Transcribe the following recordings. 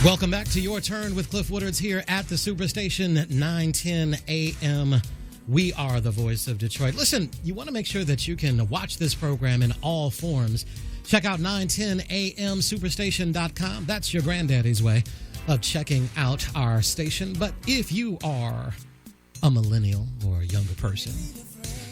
Welcome back to Your Turn with Cliff Woodard here at the Superstation at 9:10 a.m. We are the voice of Detroit. Listen, you want to make sure that you can watch this program in all forms. Check out 910amsuperstation.com. That's your granddaddy's way of checking out our station. But if you are a millennial or a younger person,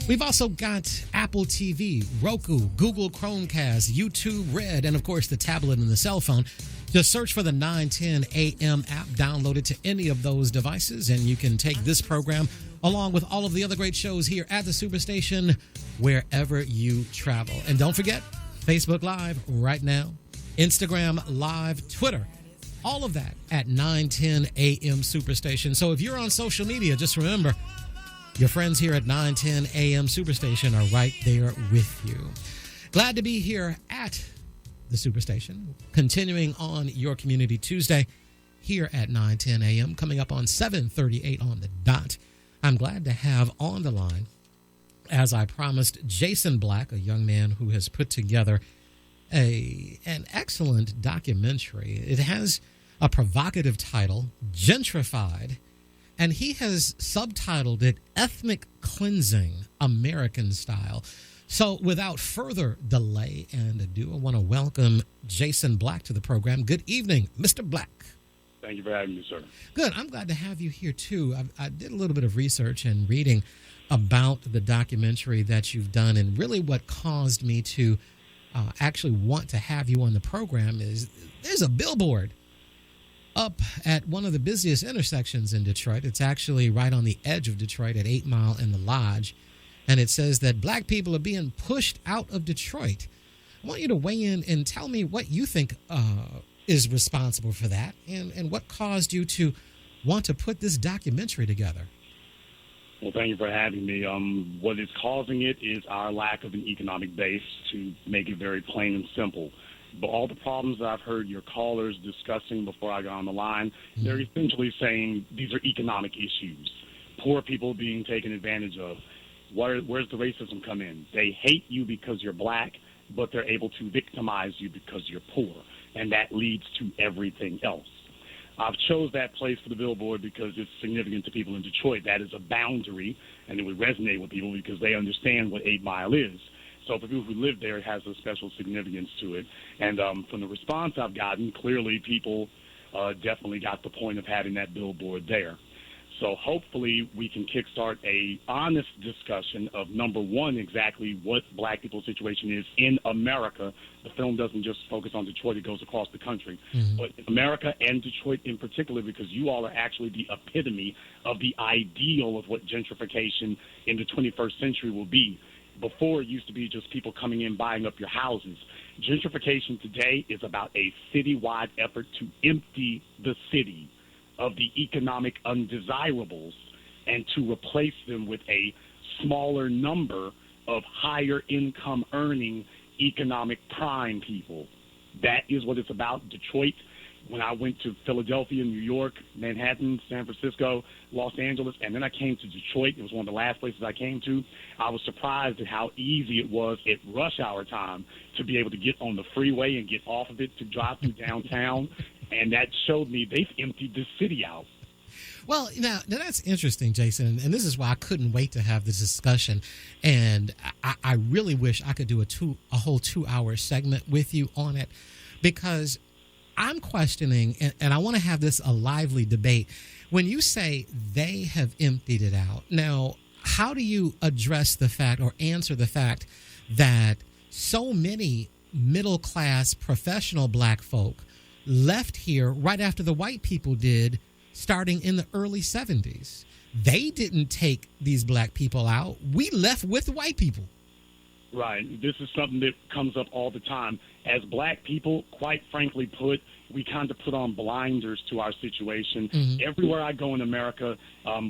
we've also got Apple TV, Roku, Google Chromecast, YouTube Red, and of course the tablet and the cell phone. Just search for the 910 AM app, download it to any of those devices, and you can take this program along with all of the other great shows here at the Superstation wherever you travel. And don't forget, Facebook Live right now, Instagram Live, Twitter, all of that at 910 AM Superstation. So if you're on social media, just remember, your friends here at 910 AM Superstation are right there with you. Glad to be here at the Superstation, continuing on your Community Tuesday here at 9:10 a.m., coming up on 7:38 on the dot. I'm glad to have on the line, as I promised, Jason Black, a young man who has put together an excellent documentary. It has a provocative title, Gentrified, and he has subtitled it Ethnic Cleansing, American Style. So without further delay and ado, I want to welcome Jason Black to the program. Good evening, Mr. Black. Thank you for having me, sir. Good. I'm glad to have you here, too. I did a little bit of research and reading about the documentary that you've done, and really what caused me to actually want to have you on the program is there's a billboard up at one of the busiest intersections in Detroit. It's actually right on the edge of Detroit at 8 Mile and the Lodge. And it says that black people are being pushed out of Detroit. I want you to weigh in and tell me what you think is responsible for that and what caused you to want to put this documentary together. Well, thank you for having me. What is causing it is our lack of an economic base, to make it very plain and simple. But all the problems that I've heard your callers discussing before I got on the line, they're essentially saying these are economic issues. Poor people being taken advantage of. Where's the racism come in? They hate you because you're black, but they're able to victimize you because you're poor, and that leads to everything else. I've chose that place for the billboard because it's significant to people in Detroit. That is a boundary, and it would resonate with people because they understand what 8 Mile is. So for people who live there, it has a special significance to it. And from the response I've gotten, clearly people definitely got the point of having that billboard there. So hopefully we can kickstart a honest discussion of, number one, exactly what black people's situation is in America. The film doesn't just focus on Detroit, it goes across the country. But in America and Detroit in particular, because you all are actually the epitome of the ideal of what gentrification in the 21st century will be. Before, it used to be just people coming in, buying up your houses. Gentrification today is about a citywide effort to empty the city of the economic undesirables and to replace them with a smaller number of higher income earning economic prime people. That is what it's about. Detroit, when I went to Philadelphia, New York, Manhattan, San Francisco, Los Angeles, and then I came to Detroit, it was one of the last places I came to, I was surprised at how easy it was at rush hour time to be able to get on the freeway and get off of it to drive through downtown. And that showed me they've emptied this city out. Well, now that's interesting, Jason, and this is why I couldn't wait to have this discussion. And I really wish I could do a whole 2-hour segment with you on it, because I'm questioning, and I want to have this a lively debate. When you say they have emptied it out, now, how do you address the fact or answer the fact that so many middle-class professional black folk left here right after the white people did, starting in the early 70s? They didn't take these black people out. We left with white people. Right. This is something that comes up all the time. As black people, quite frankly put, we kind of put on blinders to our situation. Everywhere I go in America,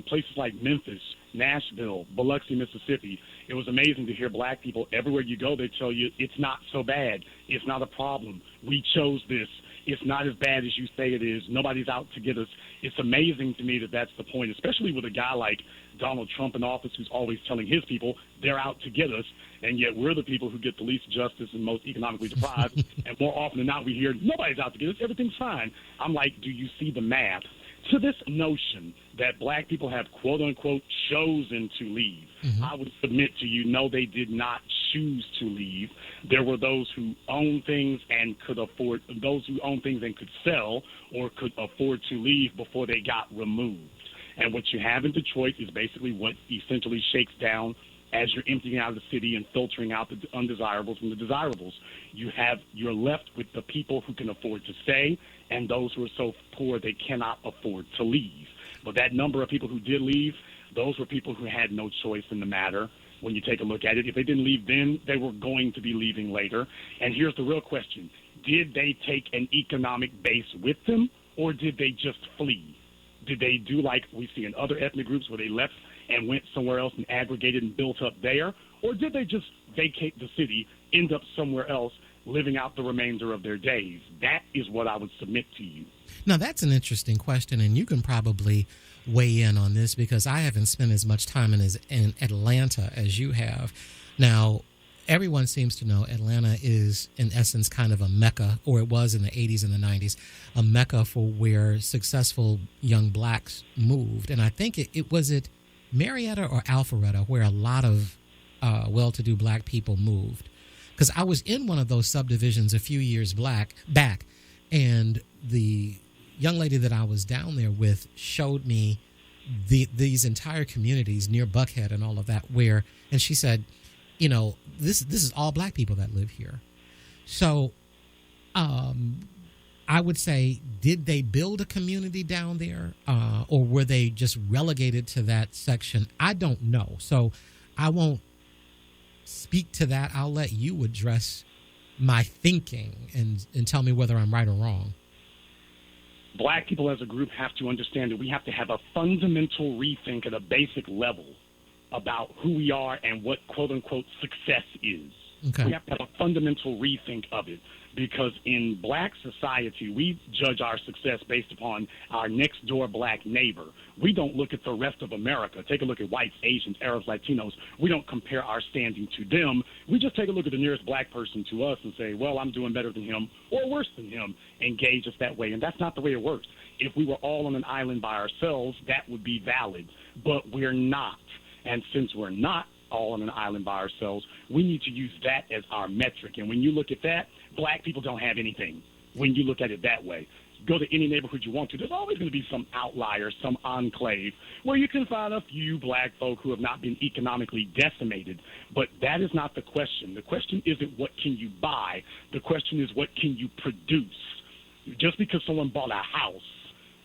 places like Memphis, Nashville, Biloxi, Mississippi, it was amazing to hear black people. Everywhere you go, they tell you it's not so bad. It's not a problem. We chose this. It's not as bad as you say it is. Nobody's out to get us. It's amazing to me that that's the point, especially with a guy like Donald Trump in office who's always telling his people they're out to get us, and yet we're the people who get the least justice and most economically deprived. And more often than not, we hear nobody's out to get us. Everything's fine. I'm like, do you see the math? To this notion that black people have, quote unquote, chosen to leave, I would submit to you, no, they did not choose to leave. There were those who own things and could afford, those who own things and could sell or could afford to leave before they got removed. And what you have in Detroit is basically what essentially shakes down as you're emptying out of the city and filtering out the undesirables from the desirables. You're left with the people who can afford to stay and those who are so poor they cannot afford to leave. But that number of people who did leave, those were people who had no choice in the matter. When you take a look at it, if they didn't leave then, they were going to be leaving later. And here's the real question. Did they take an economic base with them, or did they just flee? Did they do like we see in other ethnic groups where they left and went somewhere else and aggregated and built up there? Or did they just vacate the city, end up somewhere else, living out the remainder of their days? That is what I would submit to you. Now, that's an interesting question, and you can probably weigh in on this because I haven't spent as much time in Atlanta as you have. Now, everyone seems to know Atlanta is, in essence, kind of a mecca, or it was in the 80s and the 90s, a mecca for where successful young blacks moved. And I think it was Marietta or Alpharetta where a lot of well-to-do black people moved. Because I was in one of those subdivisions a few years back, and the young lady that I was down there with showed me these entire communities near Buckhead and all of that and she said, you know, this is all black people that live here. So I would say, did they build a community down there or were they just relegated to that section? I don't know. So I won't speak to that. I'll let you address my thinking and tell me whether I'm right or wrong. Black people as a group have to understand that we have to have a fundamental rethink at a basic level about who we are and what quote-unquote success is. Okay. We have to have a fundamental rethink of it because in black society, we judge our success based upon our next-door black neighbor. We don't look at the rest of America. Take a look at whites, Asians, Arabs, Latinos. We don't compare our standing to them. We just take a look at the nearest black person to us and say, well, I'm doing better than him or worse than him, and gauge us that way. And that's not the way it works. If we were all on an island by ourselves, that would be valid, but we're not. And since we're not all on an island by ourselves, we need to use that as our metric. And when you look at that, black people don't have anything when you look at it that way. Go to any neighborhood you want to. There's always going to be some outlier, some enclave, where you can find a few black folk who have not been economically decimated. But that is not the question. The question isn't what can you buy. The question is what can you produce. Just because someone bought a house,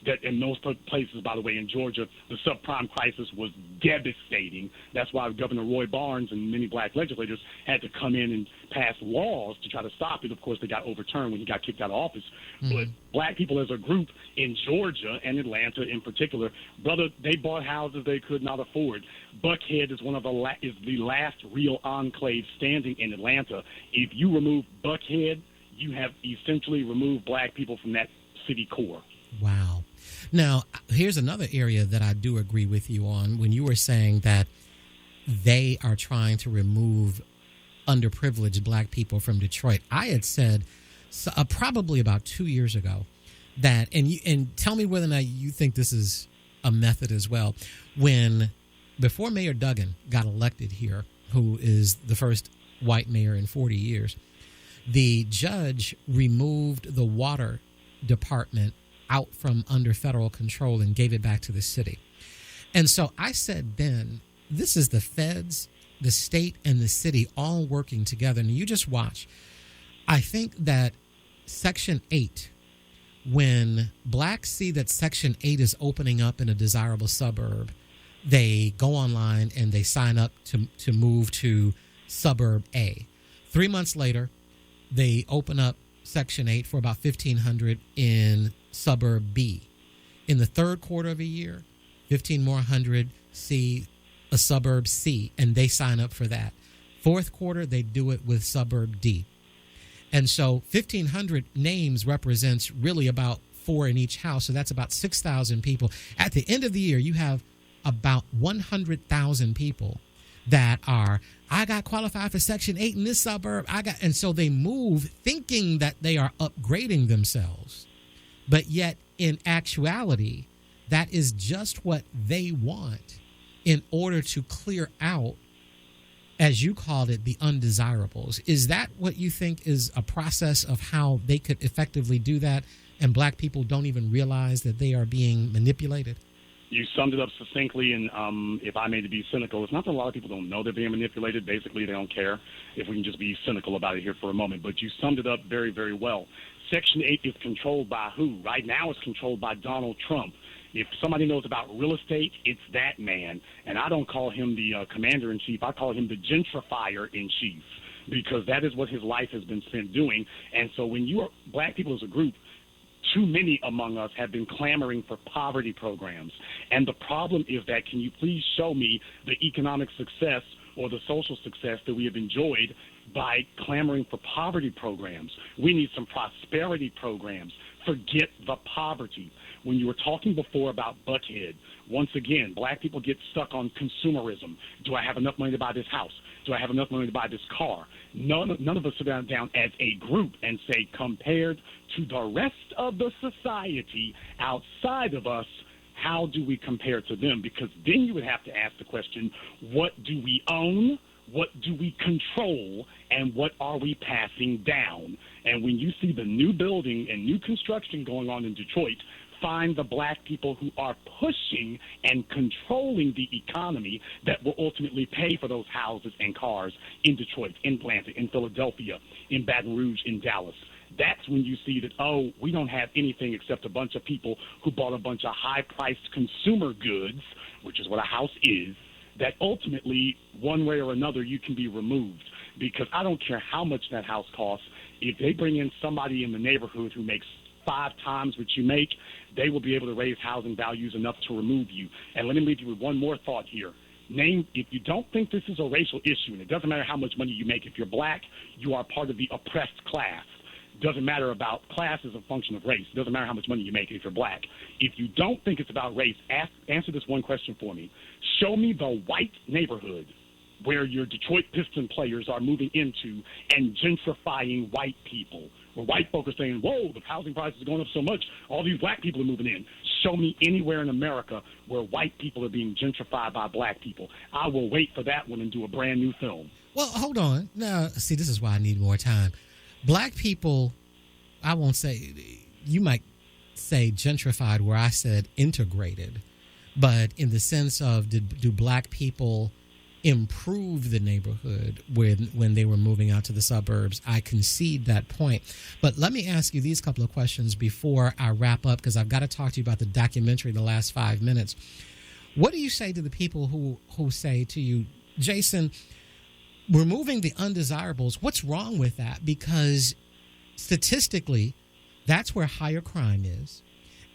that in those places, by the way, in Georgia, the subprime crisis was devastating. That's why Governor Roy Barnes and many black legislators had to come in and pass laws to try to stop it. Of course, they got overturned when he got kicked out of office. Mm-hmm. But black people as a group in Georgia and Atlanta in particular, brother, they bought houses they could not afford. Buckhead is is the last real enclave standing in Atlanta. If you remove Buckhead, you have essentially removed black people from that city core. Wow. Now, here's another area that I do agree with you on when you were saying that they are trying to remove underprivileged black people from Detroit. I had said probably about 2 years ago that, and tell me whether or not you think this is a method as well, before Mayor Duggan got elected here, who is the first white mayor in 40 years, the judge removed the water department out from under federal control and gave it back to the city. And so I said then, this is the feds, the state, and the city all working together. And you just watch. I think that Section 8, when blacks see that Section 8 is opening up in a desirable suburb, they go online and they sign up to move to suburb A. 3 months later, they open up Section 8 for about 1,500 in suburb B. In the third quarter of a year, 15 more hundred see a suburb C, and they sign up for that. Fourth quarter, they do it with suburb D. And so 1,500 names represents really about 4 in each house. So that's about 6,000 people. At the end of the year, you have about 100,000 people that are, I got qualified for Section 8 in this suburb. And so they move thinking that they are upgrading themselves. But yet, in actuality, that is just what they want in order to clear out, as you called it, the undesirables. Is that what you think is a process of how they could effectively do that, and black people don't even realize that they are being manipulated? You summed it up succinctly, and if I may be cynical, it's not that a lot of people don't know they're being manipulated. Basically, they don't care, if we can just be cynical about it here for a moment. But you summed it up very, very well. Section 8 is controlled by who? Right now it's controlled by Donald Trump. If somebody knows about real estate, it's that man. And I don't call him the commander-in-chief. I call him the gentrifier-in-chief, because that is what his life has been spent doing. And so when you are black people as a group, too many among us have been clamoring for poverty programs. And the problem is that, can you please show me the economic success or the social success that we have enjoyed by clamoring for poverty programs? We need some prosperity programs. Forget the poverty. When you were talking before about Buckhead, once again, black people get stuck on consumerism. Do I have enough money to buy this house? Do I have enough money to buy this car? None of us sit down as a group and say, compared to the rest of the society outside of us, how do we compare to them? Because then you would have to ask the question, what do we own? What do we control? And what are we passing down? And when you see the new building and new construction going on in Detroit, find the black people who are pushing and controlling the economy that will ultimately pay for those houses and cars in Detroit, in Atlanta, in Philadelphia, in Baton Rouge, in Dallas. That's when you see that, oh, we don't have anything except a bunch of people who bought a bunch of high-priced consumer goods, which is what a house is, that ultimately, one way or another, you can be removed. Because I don't care how much that house costs, if they bring in somebody in the neighborhood who makes 5 times what you make, they will be able to raise housing values enough to remove you. And let me leave you with one more thought here. If you don't think this is a racial issue, and it doesn't matter how much money you make, if you're black, you are part of the oppressed class. Doesn't matter about class as a function of race. It doesn't matter how much money you make if you're black. If you don't think it's about race, answer this one question for me. Show me the white neighborhood where your Detroit Piston players are moving into and gentrifying white people, where white folk are saying, whoa, the housing prices are going up so much, all these black people are moving in. Show me anywhere in America where white people are being gentrified by black people. I will wait for that one and do a brand new film. Well, hold on. Now, see, this is why I need more time. Black people, I won't say, you might say gentrified where I said integrated, but in the sense of do black people improve the neighborhood when they were moving out to the suburbs? I concede that point. But let me ask you these couple of questions before I wrap up, because I've got to talk to you about the documentary in the last 5 minutes. What do you say to the people who say to you, Jason, removing the undesirables, what's wrong with that? Because statistically, that's where higher crime is.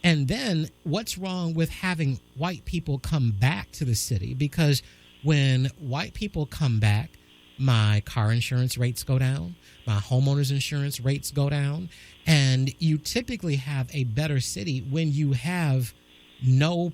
And then what's wrong with having white people come back to the city? Because when white people come back, my car insurance rates go down, my homeowner's insurance rates go down, and you typically have a better city when you have no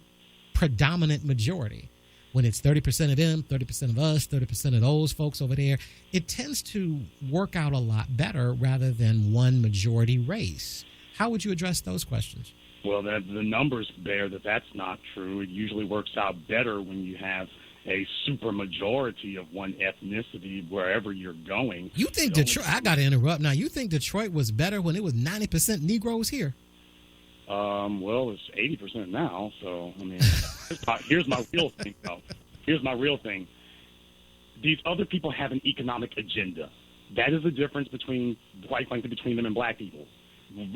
predominant majority. When it's 30% of them, 30% of us, 30% of those folks over there, it tends to work out a lot better rather than one majority race. How would you address those questions? Well, the numbers bear that that's not true. It usually works out better when you have a super majority of one ethnicity wherever you're going. You think Detroit, I got to interrupt now, you think Detroit was better when it was 90% Negroes here? Well, it's 80% now, so, I mean, here's my real thing, though. Here's my real thing. These other people have an economic agenda. That is the difference between, quite frankly, between them and black people.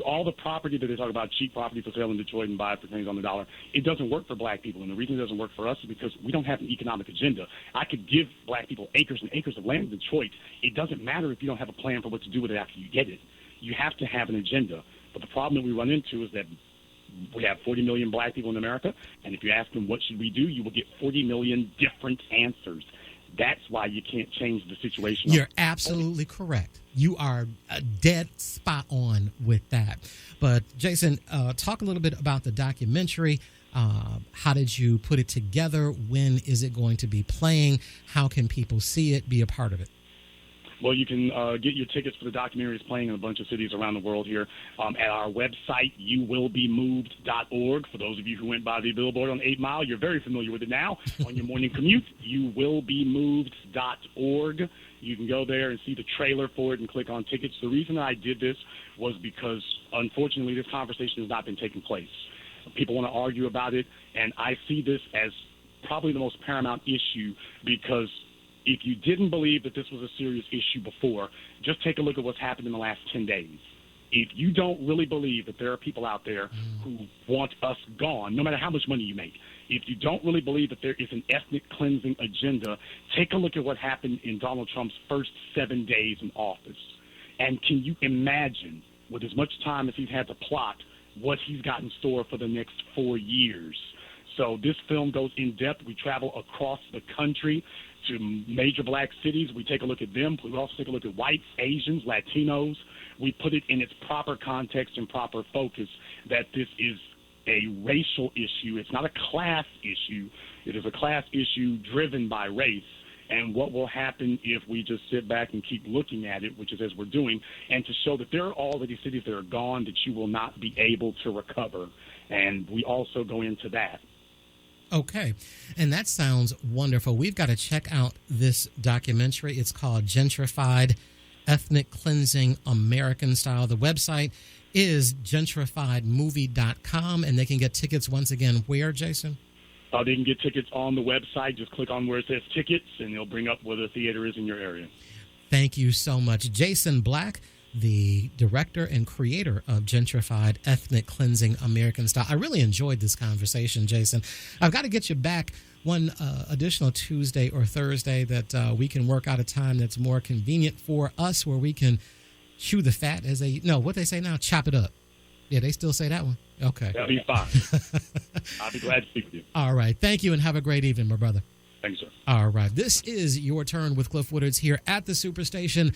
All the property that they talk about, cheap property for sale in Detroit and buy it for pennies on the dollar, it doesn't work for black people. And the reason it doesn't work for us is because we don't have an economic agenda. I could give black people acres and acres of land in Detroit. It doesn't matter if you don't have a plan for what to do with it after you get it. You have to have an agenda. But the problem that we run into is that we have 40 million black people in America, and if you ask them what should we do, you will get 40 million different answers. That's why you can't change the situation. You're absolutely correct. You are dead spot on with that. But Jason, talk a little bit about the documentary. How did you put it together? When is it going to be playing? How can people see it, be a part of it? Well, you can get your tickets for the documentary. It's playing in a bunch of cities around the world here at our website, youwillbemoved.org. For those of you who went by the billboard on 8 Mile, you're very familiar with it now. On your morning commute, youwillbemoved.org. You can go there and see the trailer for it and click on tickets. The reason I did this was because, unfortunately, this conversation has not been taking place. People want to argue about it, and I see this as probably the most paramount issue because if you didn't believe that this was a serious issue before, just take a look at what's happened in the last 10 days. If you don't really believe that there are people out there who want us gone, no matter how much money you make, if you don't really believe that there is an ethnic cleansing agenda, take a look at what happened in Donald Trump's first 7 days in office. And can you imagine, with as much time as he's had to plot, what he's got in store for the next 4 years? So this film goes in depth. We travel across the country to major black cities. We take a look at them. We also take a look at whites, Asians, Latinos. We put it in its proper context and proper focus that this is a racial issue. It's not a class issue. It is a class issue driven by race. And what will happen if we just sit back and keep looking at it, which is as we're doing, and to show that there are already cities that are gone that you will not be able to recover. And we also go into that. Okay. And that sounds wonderful. We've got to check out this documentary. It's called Gentrified, Ethnic Cleansing American Style. The website is gentrifiedmovie.com, and they can get tickets once again where, Jason? They can get tickets on the website. Just click on where it says tickets, and it'll bring up where the theater is in your area. Thank you so much. Jason Black, the director and creator of Gentrified, Ethnic Cleansing American Style. I really enjoyed this conversation, Jason. I've got to get you back one additional Tuesday or Thursday that we can work out a time that's more convenient for us, where we can chew the fat, as what they say now, chop it up. Yeah, they still say that one. Okay. That'll be fine. I'll be glad to speak with you. All right. Thank you, and have a great evening, my brother. Thanks, sir. All right. This is Your Turn with Cliff Woodard here at the Superstation.